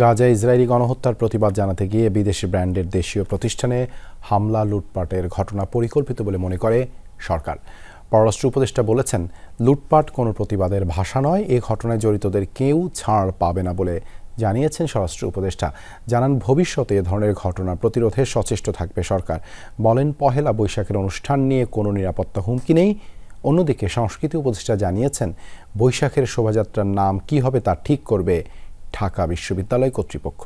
গাজায় ইসরায়েলি গণহত্যার প্রতিবাদ জানাতে গিয়ে বিদেশি ব্র্যান্ডের দেশীয় প্রতিষ্ঠানে হামলা লুটপাটের ঘটনা পরিকল্পিত বলে মনে করে সরকার। পররাষ্ট্র উপদেষ্টা বলেছেন, লুটপাট কোনো প্রতিবাদের ভাষা নয়, এ ঘটনায় জড়িতদের কেউ ছাড় পাবে না বলে জানিয়েছেন স্বরাষ্ট্র উপদেষ্টা। জানান, ভবিষ্যতে এ ধরনের ঘটনা প্রতিরোধে সচেষ্ট থাকবে সরকার। বলেন, পহেলা বৈশাখের অনুষ্ঠান নিয়ে কোনো নিরাপত্তা হুমকি নেই। অন্যদিকে সংস্কৃতি উপদেষ্টা জানিয়েছেন, বৈশাখের শোভাযাত্রার নাম কী হবে তা ঠিক করবে ঢাকা বিশ্ববিদ্যালয় কর্তৃপক্ষ।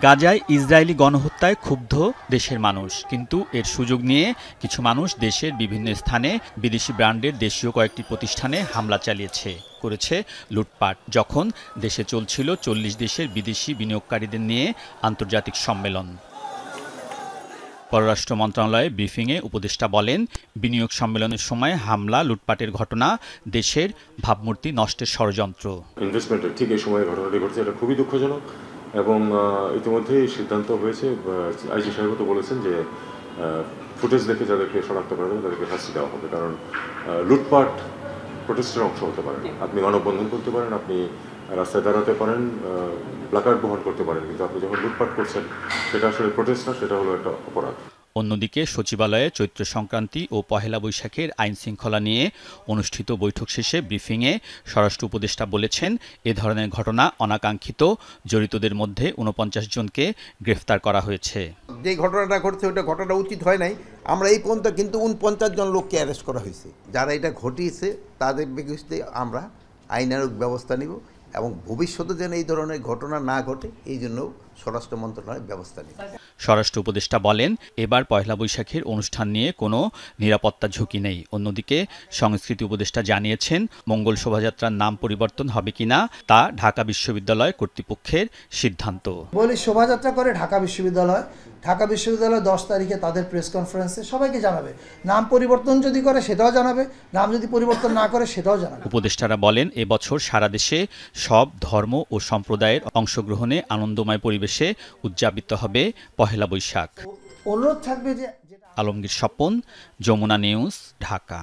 গাজায় ইসরায়েলি গণহত্যায় ক্ষুব্ধ দেশের মানুষ, কিন্তু এর সুযোগ নিয়ে কিছু মানুষ দেশের বিভিন্ন স্থানে বিদেশি ব্র্যান্ডের দেশীয় কয়েকটি প্রতিষ্ঠানে হামলা চালিয়েছে, করেছে লুটপাট। যখন দেশে চলছিল 40 দেশের বিদেশি বিনিয়োগকারীদের নিয়ে আন্তর্জাতিক সম্মেলন। পররাষ্ট্র মন্ত্রণালয়ে ব্রিফিংয়ে উপদেষ্টা বলেন, বিনিয়োগ সম্মেলনের সময় হামলা লুটপাটের ঘটনা দেশের ভাবমূর্তি নষ্টের ষড়যন্ত্র। ইনভেস্টমেন্টের ঠিক এই সময়ে ঘটনাটি ঘটছে, এটা খুবই দুঃখজনক এবং ইতিমধ্যেই সিদ্ধান্ত হয়েছে। আইজি সাহেব তো বলেছেন যে ফুটেজ দেখে যাদেরকে শনাক্ত করা যাবে তাদেরকে শাস্তি দেওয়া হবে, কারণ লুটপাট প্রোটেস্টের অংশ হতে পারে। আপনি মানববন্ধন করতে পারেন, আপনি রাস্তায় দাঁড়াতে পারেন, প্ল্যাকার্ড বহন করতে পারেন, কিন্তু আপনি যখন লুটপাট করছেন সেটা আসলে প্রোটেস্ট না, সেটা হলো একটা অপরাধ। অন্যদিকে সচিবালয়ে চৈত্র সংক্রান্তি ও পহেলা বৈশাখের আইন শৃঙ্খলা নিয়ে অনুষ্ঠিত বৈঠক শেষে ব্রিফিংয়ে স্বরাষ্ট্র উপদেষ্টা বলেছেন, এ ধরনের ঘটনা অনাকাঙ্ক্ষিত, জড়িতদের মধ্যে 49 জনকে গ্রেফতার করা হয়েছে। যে ঘটনাটা ঘটছে ওটা ঘটনা উচিত হয় নাই। আমরা এই পর্যন্ত কিন্তু 49 জন লোককে অ্যারেস্ট করা হয়েছে। যারা এটা ঘটিয়েছে তাদের বিরুদ্ধে আমরা আইনানুগ ব্যবস্থা নিব এবং ভবিষ্যতে যেন এই ধরনের ঘটনা না ঘটে এই জন্য স্বরাষ্ট্র মন্ত্রণালয় ব্যবস্থা নেবে। স্বরাষ্ট্র উপদেষ্টা বলেন, এবার পয়লা বৈশাখের অনুষ্ঠান নিয়ে কোনো নিরাপত্তা ঝুঁকি নেই। অন্যদিকে সংস্কৃতি উপদেষ্টা জানিয়েছেন, মঙ্গল শোভাযাত্রার নাম পরিবর্তন হবে কিনা তা ঢাকা বিশ্ববিদ্যালয় কর্তৃপক্ষের সিদ্ধান্ত। বলি শোভাযাত্রা করে ঢাকা বিশ্ববিদ্যালয় 10 তারিখে তাদের প্রেস কনফারেন্সে সবাইকে জানাবে। নাম পরিবর্তন যদি করে সেটাও জানাবে, নাম যদি পরিবর্তন না করে সেটাও জানাবে। উপদেষ্টারা বলেন, এবছর সারা দেশে সব ধর্ম ও সম্প্রদায়ের অংশগ্রহণে আনন্দময় পরিবেশে উদযাপিত হবে পহেলা বৈশাখ। অনুরোধ থাকবে যে আলমগীর স্বপন, যমুনা নিউজ, ঢাকা।